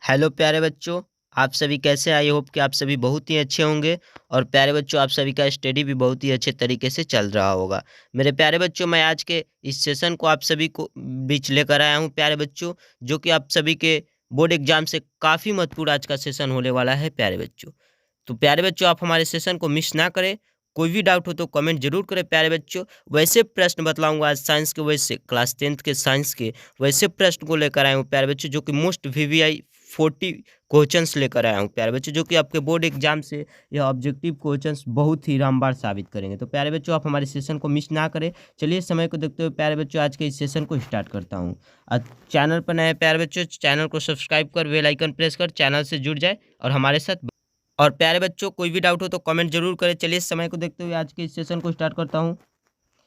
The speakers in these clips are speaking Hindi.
हेलो प्यारे बच्चों, आप सभी कैसे? आई होप कि आप सभी बहुत ही अच्छे होंगे। और प्यारे बच्चों, आप सभी का स्टडी भी बहुत ही अच्छे तरीके से चल रहा होगा। मेरे प्यारे बच्चों, मैं आज के इस सेशन को आप सभी को बीच लेकर आया हूं प्यारे बच्चों, जो कि आप सभी के बोर्ड एग्जाम से काफ़ी महत्वपूर्ण आज का सेशन होने वाला है प्यारे बच्चों। तो प्यारे बच्चों, आप हमारे सेशन को मिस ना करें। कोई भी डाउट हो तो कमेंट जरूर करें प्यारे बच्चों। वैसे प्रश्न बतलाऊंगा आज साइंस के, वैसे क्लास 10th के साइंस के वैसे प्रश्न को लेकर आया हूँ प्यारे बच्चों, जो कि मोस्ट VVI 40 क्वेश्चंस लेकर आया हूँ प्यारे बच्चों, जो कि आपके बोर्ड एग्जाम से यह ऑब्जेक्टिव क्वेश्चंस बहुत ही रामबाण साबित करेंगे। तो प्यारे बच्चों, आप हमारे सेशन को मिस ना करें। चलिए समय को देखते हुए प्यारे बच्चों आज के इस सेशन को स्टार्ट करता हूँ। चैनल पर नए प्यारे बच्चों, चैनल को सब्सक्राइब कर बेल आइकन प्रेस कर चैनल से जुड़ जाए और हमारे साथ। और प्यारे बच्चों, कोई भी डाउट हो तो कमेंट जरूर करें। चलिए समय को देखते हुए आज के इस सेशन को स्टार्ट करता हूँ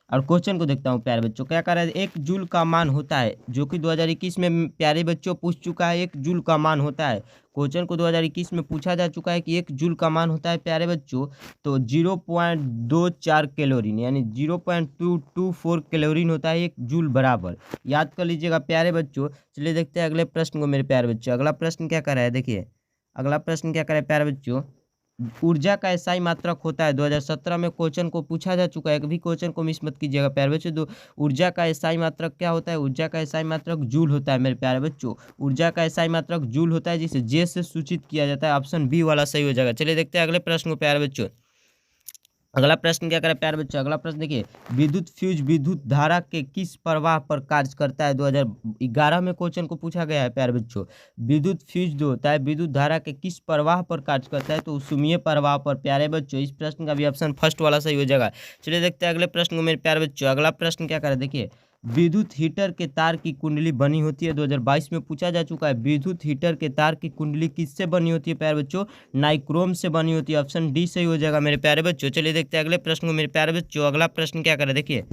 और क्वेश्चन को देखता हूँ प्यारे बच्चों। क्या कह रहा है? एक जूल का मान होता है, जो कि 2021 में प्यारे बच्चों पूछ चुका है। एक जूल का मान होता है, क्वेश्चन को 2021 में पूछा जा चुका है कि एक जूल का मान होता है प्यारे बच्चों तो 0.24 कैलोरीन, यानी 0.224 कैलोरीन होता है एक जूल बराबर। याद कर लीजिएगा प्यारे बच्चों। चलिए देखते हैं अगले प्रश्न को मेरे प्यारे बच्चों। अगला प्रश्न क्या कर रहा है, देखिए अगला प्रश्न क्या करे प्यारे बच्चों। ऊर्जा का एसआई मात्रक होता है, 2017 में क्वेश्चन को पूछा जा चुका है। कभी क्वेश्चन को मिस मत कीजिएगा प्यारे बच्चों। दो ऊर्जा का एसआई मात्रक क्या होता है? ऊर्जा का एसआई मात्रक जूल होता है मेरे प्यारे बच्चों। ऊर्जा का एसआई मात्रक जूल होता है, जिसे जे से सूचित किया जाता है। ऑप्शन बी वाला सही हो जाएगा। चलिए देखते हैं अगले प्रश्न को प्यारे बच्चों। अगला प्रश्न क्या करे प्यारे बच्चों। अगला प्रश्न देखिए, विद्युत फ्यूज विद्युत धारा के किस प्रवाह पर कार्य करता है? 2011 में क्वेश्चन को पूछा गया है प्यारे बच्चों। विद्युत फ्यूज जो होता है विद्युत धारा के किस प्रवाह पर कार्य करता है? तो उसुमीय प्रवाह पर प्यारे बच्चों। इस प्रश्न का भी ऑप्शन फर्स्ट वाला सही हो जाएगा। चलिए देखते हैं अगले प्रश्न को मेरे प्यारे बच्चों। अगला प्रश्न क्या करे, देखिए विद्युत हीटर के तार की कुंडली बनी होती है, 2022 में पूछा जा चुका है। विद्युत हीटर के तार की कुंडली किससे बनी होती है प्यारे बच्चों? नाइक्रोम से बनी होती है। ऑप्शन डी सही हो जाएगा मेरे प्यारे बच्चों। चलिए देखते हैं अगले प्रश्न को मेरे प्यारे बच्चों। अगला प्रश्न क्या करे, देखिए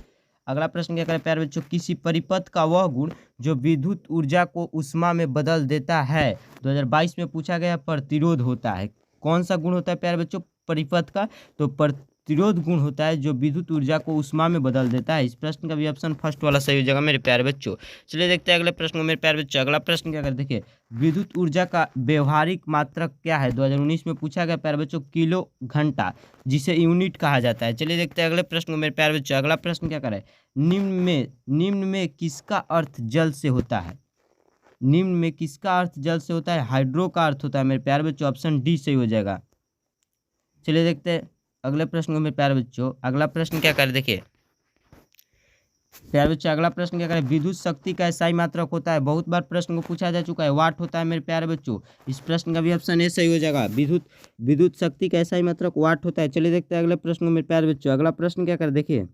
अगला प्रश्न क्या करे प्यारे बच्चों। किसी परिपथ का वह गुण जो विद्युत ऊर्जा को उष्मा में बदल देता है, 2022 में पूछा गया, प्रतिरोध होता है। कौन सा गुण होता है प्यारे बच्चों परिपथ का? तो प्रतिरोध गुण होता है, जो विद्युत ऊर्जा को उष्मा में बदल देता है। इस प्रश्न का भी ऑप्शन फर्स्ट वाला सही हो जाएगा मेरे प्यारे बच्चों। चलिए देखते हैं अगले प्रश्न को मेरे प्यारे बच्चों। अगला प्रश्न क्या कर, देखिए विद्युत ऊर्जा का व्यवहारिक मात्रक क्या है? 2019 में पूछा गया प्यारे बच्चों, किलो घंटा, जिसे यूनिट कहा जाता है। चलिए देखते हैं अगले प्रश्न को मेरे प्यारे बच्चों। अगला प्रश्न क्या करे, निम्न में किसका अर्थ जल से होता है? निम्न में किसका अर्थ जल से होता है? हाइड्रो का अर्थ होता है मेरे प्यारे बच्चों। ऑप्शन डी सही हो जाएगा। चलिए देखते हैं अगले प्रश्न को मेरे प्यारे बच्चों। अगला प्रश्न क्या करे, देखिए प्यारे बच्चों अगला प्रश्न क्या करें। विद्युत शक्ति का एसआई मात्रक होता है, बहुत बार प्रश्न को पूछा जा चुका है, वाट होता है मेरे प्यारे बच्चों। इस प्रश्न का भी ऑप्शन ए सही हो जाएगा। विद्युत शक्ति का एसआई मात्रक वाट होता है। चलिए देखते हैं अगले प्रश्न को मेरे प्यारे बच्चों। अगला प्रश्न क्या करें, देखिए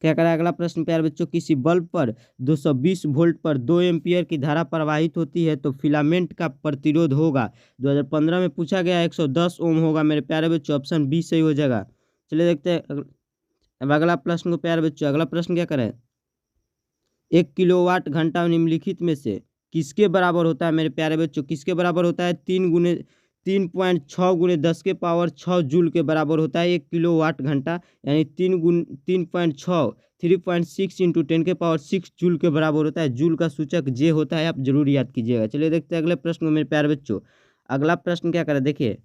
क्या करें अगला प्रश्न प्यारे बच्चों। किसी बल्ब पर 220 वोल्ट पर 2 एम्पियर की धारा प्रवाहित होती है तो फिलामेंट का प्रतिरोध होगा, 2015 में पूछा गया, 110 ओम होगा मेरे प्यारे बच्चों। ऑप्शन बी सही हो जाएगा। चलिए देखते हैं अब अगला प्रश्न को प्यारे बच्चों। अगला प्रश्न क्या करें, 1 किलोवाट घंटा निम्नलिखित में से किसके बराबर होता है मेरे प्यारे बच्चों? किसके बराबर होता है? 3.6 × 10⁻⁶ जूल के बराबर होता है 1 किलोवाट घंटा, यानी 3.6 3.6 × 10⁻⁶ जूल के बराबर होता है। जूल का सूचक जे होता है, आप जरूर याद कीजिएगा। चलिए देखते हैं अगले प्रश्न को मेरे प्यारे बच्चों। अगला प्रश्न क्या करें, देखिए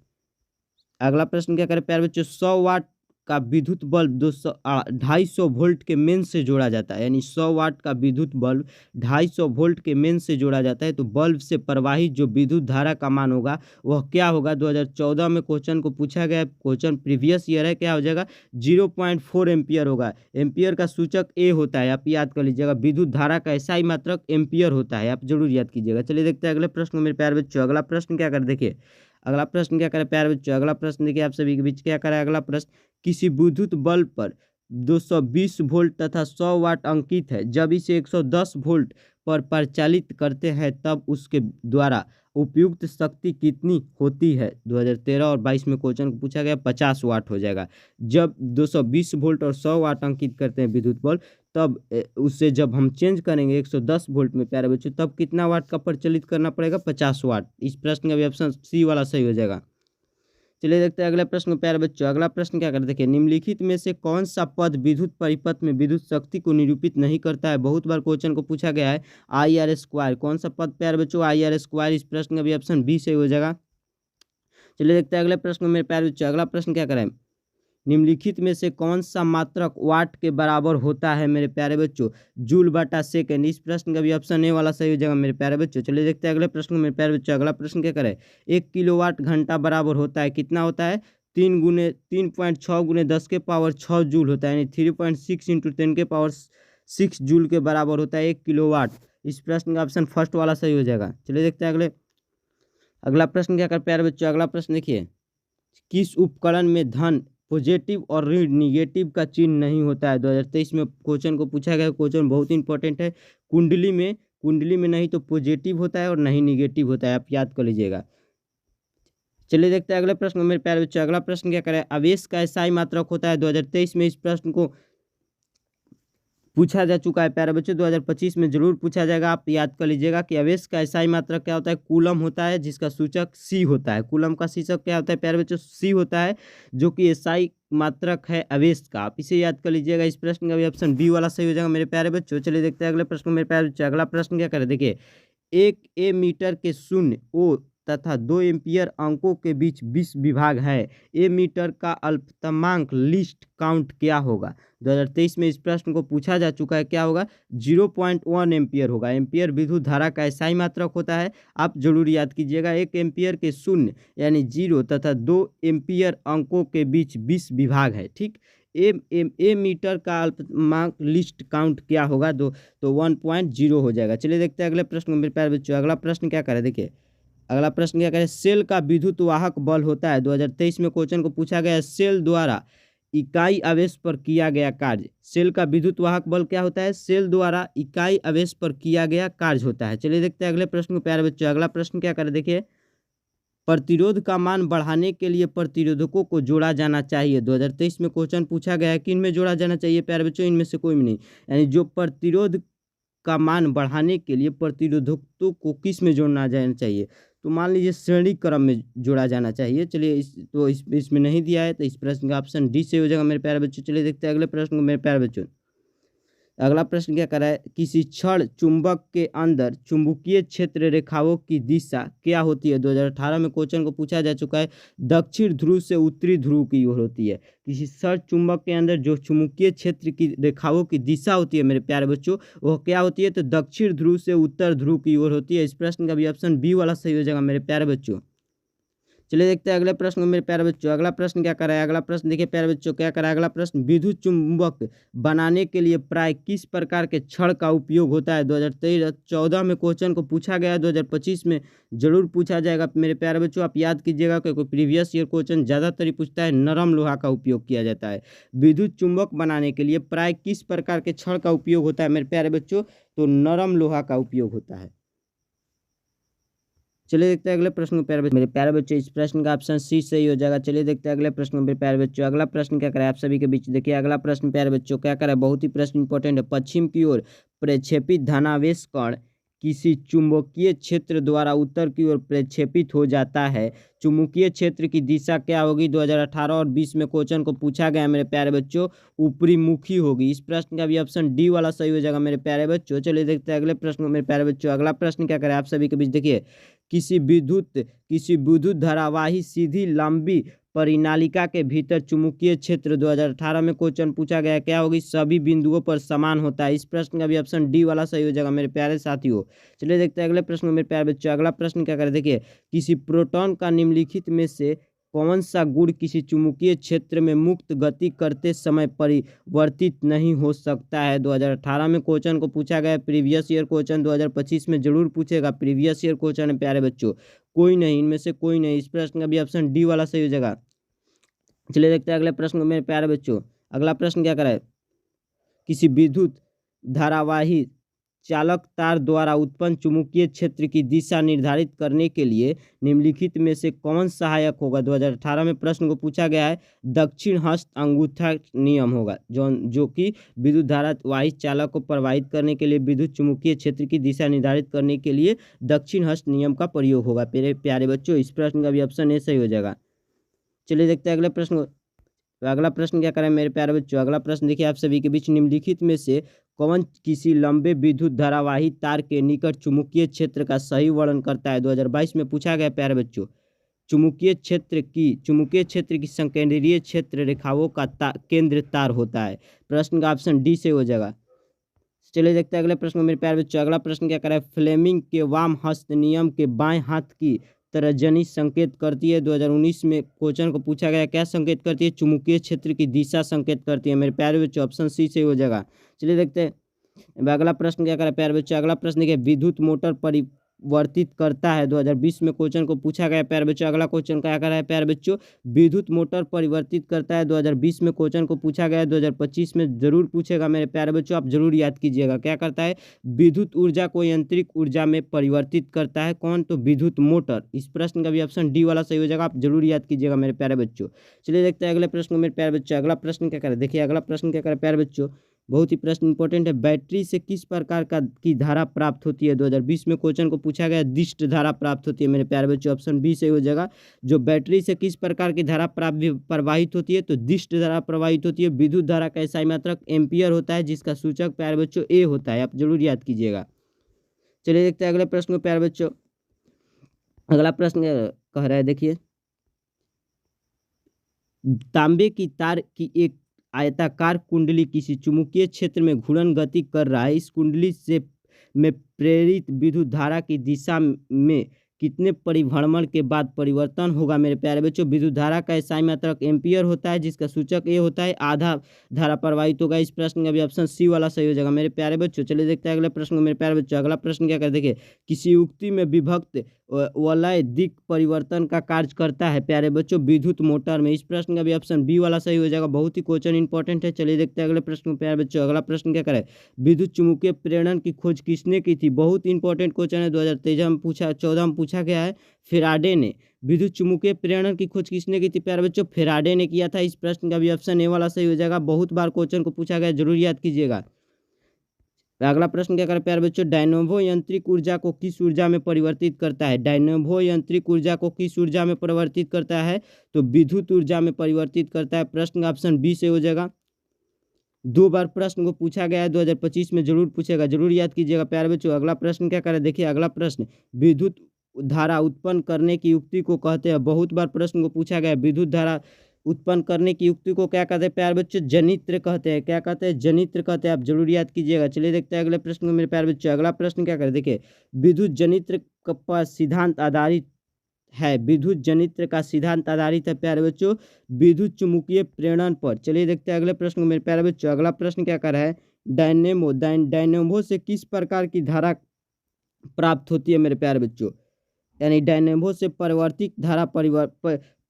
अगला प्रश्न क्या करें प्यारे बच्चों। 100 वाट का विद्युत बल्ब 250 वोल्ट के मेन से जोड़ा जाता है, यानी 100 वाट का विद्युत बल्ब 250 वोल्ट के मेन से जोड़ा जाता है, तो बल्ब से प्रवाहित जो विद्युत धारा का मान होगा वह क्या होगा? 2014 में क्वेश्चन को पूछा गया, क्वेश्चन प्रीवियस ईयर है, क्या हो जाएगा? 0.4 एम्पियर होगा। एम्पियर का सूचक ए होता है, आप याद कर लीजिएगा। विद्युत धारा का एसआई मात्रक एम्पियर होता है, आप जरूर याद कीजिएगा। चलिए देखते हैं अगले प्रश्न को मेरे प्यारे बच्चों। अगला प्रश्न क्या कर, देखिए अगला प्रश्न क्या करें प्यारे बच्चों। अगला प्रश्न देखिए आप सभी के बीच क्या करें। अगला प्रश्न, किसी विद्युत बल्ब पर 220 वोल्ट तथा 100 वाट अंकित है, जब इसे 110 वोल्ट पर परिचालित करते हैं तब उसके द्वारा उपयुक्त शक्ति कितनी होती है? 2013 और 22 में क्वेश्चन पूछा गया, 50 वाट हो जाएगा। जब 220 वोल्ट और 100 वाट अंकित करते हैं विद्युत बल्ब, तब उससे जब हम चेंज करेंगे 110 वोल्ट में प्यारे बच्चों, तब कितना वाट का प्रचलित करना पड़ेगा? 50 वाट। इस प्रश्न का भी ऑप्शन सी वाला सही हो जाएगा। चलिए देखते हैं अगले प्रश्न को प्यारे बच्चों। अगला प्रश्न क्या करते, देखिए निम्नलिखित में से कौन सा पद विद्युत परिपथ में विद्युत शक्ति को निरूपित नहीं करता है। बहुत बार क्वेश्चन को पूछा गया है। आई आर स्क्वायर, कौन सा पद प्यारे बच्चों आई आर स्क्वायर? इस प्रश्न का भी ऑप्शन बी सही हो जाएगा। चलिए देखते हैं अगले प्रश्न में मेरे प्यारे बच्चों। अगला प्रश्न क्या करें, निम्नलिखित में से कौन सा मात्रक वाट के बराबर होता है मेरे प्यारे बच्चों? जूल बटा सेकेंड। इस प्रश्न का भी ऑप्शन ए वाला सही हो जाएगा मेरे प्यारे बच्चों। चलिए देखते हैं अगले प्रश्न में मेरे प्यारे बच्चों। अगला प्रश्न क्या करें, 1 किलोवाट घंटा बराबर होता है, कितना होता है? 3.6 × 10⁻6 जूल होता है, यानी 3.6 × 10⁻6 जूल के बराबर होता है 1 किलोवाट। इस प्रश्न का ऑप्शन फर्स्ट वाला सही हो जाएगा। चलिए देखते हैं अगला प्रश्न क्या कर प्यारे बच्चों। अगला प्रश्न देखिए, किस उपकरण में धन पॉजिटिव और ऋण निगेटिव का चिन्ह नहीं होता है? 2023 में क्वेश्चन को पूछा गया। क्वेश्चन बहुत इंपॉर्टेंट है। कुंडली में नहीं तो पॉजिटिव होता है और नहीं निगेटिव होता है, आप याद कर लीजिएगा। चलिए देखते हैं अगले प्रश्न में मेरे प्यारे बच्चों। अगला प्रश्न क्या करें, आवेश का SI मात्रक होता है। 2023 में इस प्रश्न को पूछा जा चुका है प्यारे बच्चों। 2025 में जरूर पूछा जाएगा, आप याद कर लीजिएगा कि आवेश का SI मात्रक क्या होता है? कूलम होता है, जिसका सूचक C होता है। कूलम का सूचक क्या होता है प्यारे बच्चों? C होता है, जो कि SI मात्रक है आवेश का। आप इसे याद कर लीजिएगा। इस प्रश्न का भी ऑप्शन बी वाला सही हो जाएगा मेरे प्यारे बच्चों। चलिए देखते हैं अगले प्रश्न मेरे प्यारे बच्चों। अगला प्रश्न क्या करें, देखिए 1 मीटर के शून्य ओ तथा 2 एम्पियर अंकों के बीच 20 विभाग है। मीटर का अल्पतमांक लिस्ट काउंट क्या होगा? 2023 में इस प्रश्न को पूछा जा चुका है। क्या होगा? 0.1 एम्पियर होगा। एम्पियर विद्युत धारा का SI मात्रक होता है, आप जरूर याद कीजिएगा। 1 एम्पियर के शून्य यानी 0 तथा 2 एम्पियर अंकों के बीच 20 विभाग है, ठीक। मीटर का अल्पतमांक लिस्ट काउंट क्या होगा? तो 1.0 हो जाएगा। चलिए देखते हैं अगले प्रश्न मेरे प्यारे बच्चों। अगला प्रश्न क्या करें, देखिए अगला प्रश्न क्या करें, सेल का विद्युत वाहक बल होता है। 2023 में क्वेश्चन को पूछा गया है, सेल द्वारा इकाई आवेश पर किया गया कार्य। सेल का विद्युत वाहक बल क्या होता है? सेल द्वारा इकाई आवेश पर किया गया कार्य होता है। चलिए देखते हैं अगले प्रश्न को प्यारे बच्चों। अगला प्रश्न क्या करें, देखिए प्रतिरोध का मान बढ़ाने के लिए प्रतिरोधकों को जोड़ा जाना चाहिए। 2023 में क्वेश्चन पूछा गया है कि इनमें जोड़ा जाना चाहिए प्यारे बच्चों, इनमें से कोई भी नहीं। यानी जो प्रतिरोध का मान बढ़ाने के लिए प्रतिरोधकों को किस में जोड़ना जाना चाहिए? तो मान लीजिए श्रेणी क्रम में जोड़ा जाना चाहिए। चलिए इसमें नहीं दिया है, तो इस प्रश्न का ऑप्शन डी से हो जाएगा मेरे प्यारे बच्चों। चलिए देखते हैं अगले प्रश्न को मेरे प्यारे बच्चों। अगला प्रश्न क्या कर रहा है, किसी क्षण चुंबक के अंदर चुंबकीय क्षेत्र रेखाओं की दिशा क्या होती है? 2018 में क्वेश्चन को पूछा जा चुका है। दक्षिण ध्रुव से उत्तरी ध्रुव की ओर होती है। किसी क्षण चुंबक के अंदर जो चुंबकीय क्षेत्र की रेखाओं की दिशा होती है मेरे प्यारे बच्चों, वह क्या होती है? तो दक्षिण ध्रुव से उत्तर ध्रुव की ओर होती है। इस प्रश्न का भी ऑप्शन बी वाला सही हो जाएगा मेरे प्यारे बच्चों। चलिए देखते हैं अगले प्रश्न में मेरे प्यारे बच्चों। अगला प्रश्न क्या कर रहा है, अगला प्रश्न देखिए प्यारे बच्चों क्या कर रहा है। अगला प्रश्न, विद्युत चुंबक बनाने के लिए प्राय किस प्रकार के छड़ का उपयोग होता है? 2013-14 में क्वेश्चन को पूछा गया है। 2025 में जरूर पूछा जाएगा मेरे प्यारे बच्चों, आप याद कीजिएगा, क्योंकि प्रीवियस ईयर क्वेश्चन ज़्यादातर ही पूछता है। नरम लोहा का उपयोग किया जाता है। विद्युत चुंबक बनाने के लिए प्राय किस प्रकार के छड़ का उपयोग होता है मेरे प्यारे बच्चों? तो नरम लोहा का उपयोग होता है। चलिए देखते हैं अगले प्रश्न को मेरे प्यारे बच्चों। इस प्रश्न का ऑप्शन सी सही हो जाएगा। चलिए देखते हैं अगले प्रश्न मेरे प्यारे बच्चों। अगला प्रश्न क्या करें आप सभी के बीच, देखिए अगला प्रश्न प्यारे बच्चों क्या करें, बहुत ही प्रश्न इंपॉर्टेंट है। पश्चिम की ओर प्रक्षेपित धनावेश कण किसी चुंबकीय क्षेत्र द्वारा उत्तर की ओर प्रक्षेपित हो जाता है। चुंबकीय क्षेत्र की दिशा क्या होगी? 2018 और 20 में क्वेश्चन को पूछा गया मेरे प्यारे बच्चों, ऊपरी मुखी होगी। इस प्रश्न का भी ऑप्शन डी वाला सही हो जाएगा मेरे प्यारे बच्चों। चलिए देखते हैं अगले प्रश्न मेरे प्यारे बच्चों। अगला प्रश्न क्या करें आप सभी के बीच, देखिए किसी विद्युत धारावाही सीधी लंबी परिनालिका के भीतर चुंबकीय क्षेत्र 2018 में क्वेश्चन पूछा गया, क्या होगी? सभी बिंदुओं पर समान होता है। इस प्रश्न का भी ऑप्शन डी वाला सही हो जाएगा मेरे प्यारे साथियों। चलिए देखते हैं अगले प्रश्न मेरे प्यारे बच्चों। अगला प्रश्न क्या करें, देखिए किसी प्रोटॉन का निम्नलिखित में से कौन सा गुण किसी चुंबकीय क्षेत्र में मुक्त गति करते समय परिवर्तित नहीं हो सकता है? 2018 में क्वेश्चन को पूछा गया। प्रीवियस ईयर क्वेश्चन 2025 में जरूर पूछेगा। प्रीवियस ईयर क्वेश्चन है प्यारे बच्चों, कोई नहीं, इनमें से कोई नहीं। इस प्रश्न का भी ऑप्शन डी वाला सही हो जाएगा। चलिए देखते हैं अगले प्रश्न को मेरे प्यारे बच्चों। अगला प्रश्न क्या करें, किसी विद्युत धारावाही चालक तार द्वारा उत्पन्न चुंबकीय क्षेत्र की दिशा निर्धारित करने के लिए निम्नलिखित में से कौन सहायक होगा? 2018 में प्रश्न को पूछा गया है। दक्षिण हस्त अंगूठा नियम होगा, जो कि विद्युत धारावाही चालक को प्रवाहित करने के लिए विद्युत चुंबकीय क्षेत्र की दिशा निर्धारित करने के लिए दक्षिण हस्त नियम का प्रयोग होगा मेरे प्यारे बच्चों। इस प्रश्न का भी ऑप्शन ए सही हो जाएगा। चलिए देखते हैं अगले प्रश्न को। तो अगला प्रश्न क्या करें मेरे प्यारे बच्चों, अगला प्रश्न देखिए आप सभी के बीच, निम्नलिखित में से कौन किसी लंबे विद्युत धारावाही तार के निकट चुंबकीय क्षेत्र का सही वर्णन करता है। 2022 में पूछा गया प्यारे बच्चों। चुंबकीय क्षेत्र की संकेंद्रीय क्षेत्र रेखाओं का केंद्र तार होता है। प्रश्न का ऑप्शन डी से हो जाएगा। चलिए देखते हैं अगले प्रश्न में मेरे प्यारे बच्चों, अगला प्रश्न क्या करें, फ्लेमिंग के वाम हस्त नियम के बाएं हाथ की तर्जनी संकेत करती है। 2019 में क्वेश्चन को पूछा गया, क्या संकेत करती है। चुंबकीय क्षेत्र की दिशा संकेत करती है मेरे प्यारे बच्चों, ऑप्शन सी से हो जाएगा। चलिए देखते हैं अगला प्रश्न क्या करें प्यारे बच्चों, अगला प्रश्न देखिए, विद्युत मोटर परिवर्तित करता है। 2020 में क्वेश्चन को पूछा गया प्यारे बच्चों, अगला क्वेश्चन क्या कर रहा है प्यारे बच्चों, विद्युत मोटर परिवर्तित करता है। 2020 में क्वेश्चन को पूछा गया है, 2025 में जरूर पूछेगा मेरे प्यारे बच्चों, आप जरूर याद कीजिएगा। क्या करता है, विद्युत ऊर्जा को यांत्रिक ऊर्जा में परिवर्तित करता है। कौन, तो विद्युत मोटर। इस प्रश्न का भी ऑप्शन डी वाला सही हो जाएगा, आप जरूर याद कीजिएगा मेरे प्यारे बच्चों। चलिए देखते हैं अगले प्रश्न को मेरे प्यारे बच्चों, अगला प्रश्न क्या करें, देखिए अगला प्रश्न क्या करें प्यारे बच्चों, बहुत ही प्रश्न इंपॉर्टेंट है। बैटरी से किस प्रकार की धारा प्राप्त होती है। 2020 में क्वेश्चन को पूछा गया, दिष्ट धारा प्राप्त होती है मेरे प्यारे बच्चों, ऑप्शन बी से हो जाएगा। जो बैटरी से किस प्रकार की धारा प्रवाहित होती है, तो दिष्ट धारा प्रवाहित होती है। विद्युत धारा का SI मात्रक एम्पियर होता है, जिसका सूचक प्यारे बच्चों ए होता है, आप जरूर याद कीजिएगा। चलिए देखते हैं अगले प्रश्न को प्यारे बच्चों, अगला प्रश्न कह रहा है देखिए, तांबे की तार की एक आयताकार कुंडली किसी चुंबकीय क्षेत्र में घूर्णन गति कर रहा है। इस कुंडली से में प्रेरित विद्युत धारा की दिशा में कितने परिभ्रमण के बाद परिवर्तन होगा मेरे प्यारे बच्चों। विद्युत धारा का SI मात्रक एम्पियर होता है, जिसका सूचक ए होता है, आधा धारा प्रवाहित होगा। इस प्रश्न का भी ऑप्शन सी वाला सही हो जाएगा मेरे प्यारे बच्चों। चलिए देखते हैं अगले प्रश्न को मेरे प्यारे बच्चों, अगला प्रश्न क्या कर देखिए, किसी युक्ति में विभक्त वलय दिक परिवर्तन का कार्य करता है प्यारे बच्चों विद्युत मोटर में। इस प्रश्न का भी ऑप्शन बी वाला सही हो जाएगा, बहुत ही क्वेश्चन इंपॉर्टेंट है। चलिए देखते हैं अगले प्रश्न को प्यारे बच्चों, अगला प्रश्न क्या करे, विद्युत चुम्बकीय प्रेरण की खोज किसने की थी। बहुत इंपॉर्टेंट क्वेश्चन है, 2013 में पूछा, 14 में पूछा गया है। फेराडे ने विद्युत चुम्बकीय प्रेरण की खोज किसने की थी प्यारे बच्चों, फेराडे ने किया था। इस प्रश्न का भी ऑप्शन ए वाला सही हो जाएगा, बहुत बार क्वेश्चन को पूछा गया, जरूर याद कीजिएगा। अगला प्रश्न क्या करें प्यारे बच्चों, डायनेमो यांत्रिक ऊर्जा को किस ऊर्जा में परिवर्तित करता है। डायनेमो यांत्रिक ऊर्जा को किस ऊर्जा में परिवर्तित करता है, तो विद्युत ऊर्जा में परिवर्तित करता है। प्रश्न का ऑप्शन बी से हो जाएगा। 2 बार प्रश्न को पूछा गया है, 2025 में जरूर पूछेगा, जरूर याद कीजिएगा प्यारे बच्चों। अगला प्रश्न क्या करें देखिए, अगला प्रश्न विद्युत धारा उत्पन्न करने की युक्ति को कहते हैं। बहुत बार प्रश्न को पूछा गया, विद्युत धारा उत्पन्न करने की युक्ति को क्या कहते हैं प्यारे बच्चों, जनित्र कहते हैं। क्या कहते हैं, जनित्र कहते हैं, आप जरूर याद कीजिएगा। चलिए देखते हैं अगले प्रश्न को मेरे प्यारे बच्चों, अगला प्रश्न क्या करें देखिए, विद्युत जनित्र पर सिद्धांत आधारित है। विद्युत जनित्र का सिद्धांत आधारित है प्यारे बच्चों विद्युत चुम्बकीय प्रेरण पर। चलिए देखते हैं अगले प्रश्न को मेरे प्यारे बच्चों, अगला प्रश्न क्या कर रहा है, डायनेमो से किस प्रकार की धारा प्राप्त होती है मेरे प्यारे बच्चों, यानी डायनेमो से परिवर्तित धारा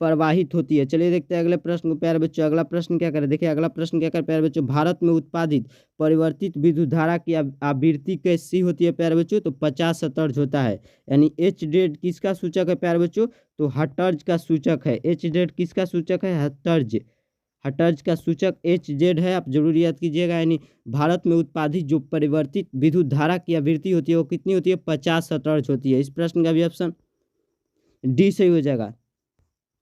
प्रवाहित होती है। चलिए देखते हैं अगले प्रश्न को प्यारे बच्चों, अगला प्रश्न क्या करें देखिए, अगला प्रश्न क्या करें प्यारे बच्चों, भारत में उत्पादित परिवर्तित विद्युत धारा की आवृत्ति कैसी होती है प्यारे बच्चों, तो 50 हर्ट्ज होता है। यानी Hz किसका सूचक है प्यारे बच्चों, तो हर्ट्ज का सूचक है। Hz किसका सूचक है, हर्ट्ज का सूचक Hz है, आप जरूर याद कीजिएगा। यानी भारत में उत्पादित जो परिवर्तित विद्युत धारा की आवृत्ति होती है वो कितनी होती है, 50 हर्ट्ज होती है। इस प्रश्न का भी ऑप्शन डी सही हो जाएगा।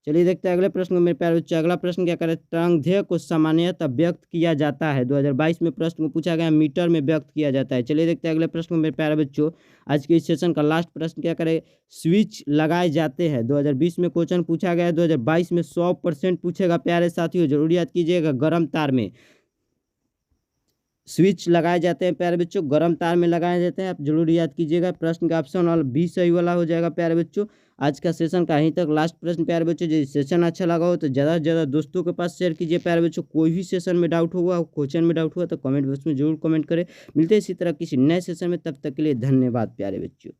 चलिए देखते हैं अगले प्रश्न को मेरे प्यारे बच्चों, अगला प्रश्न क्या करें, तरंगदैर्घ्य को सामान्यतः व्यक्त किया जाता है। 2022 में प्रश्न को पूछा गया, मीटर में व्यक्त किया जाता है। चलिए देखते हैं अगले प्रश्न को मेरे प्यारे बच्चों, आज के इस सेशन का लास्ट प्रश्न क्या करें, स्विच लगाए जाते हैं। 2020 में क्वेश्चन पूछा गया है, 2022 में 100% पूछेगा प्यारे साथियों, जरूर याद कीजिएगा। गर्म तार में स्विच लगाए जाते हैं प्यारे बच्चों, गर्म तार में लगाए जाते हैं, आप जरूर याद कीजिएगा। प्रश्न का ऑप्शन वाला बी सही वाला हो जाएगा प्यारे बच्चों। आज का सेशन का यहीं तक लास्ट प्रश्न प्यारे बच्चों, जो सेशन अच्छा लगा हो तो ज़्यादा से ज़्यादा दोस्तों के पास शेयर कीजिए प्यारे बच्चों। कोई भी सेशन में डाउट होगा, क्वेश्चन में डाउट हुआ तो कमेंट बॉक्स में जरूर कमेंट करें। मिलते हैं इसी तरह किसी नए सेशन में, तब तक के लिए धन्यवाद प्यारे बच्चों।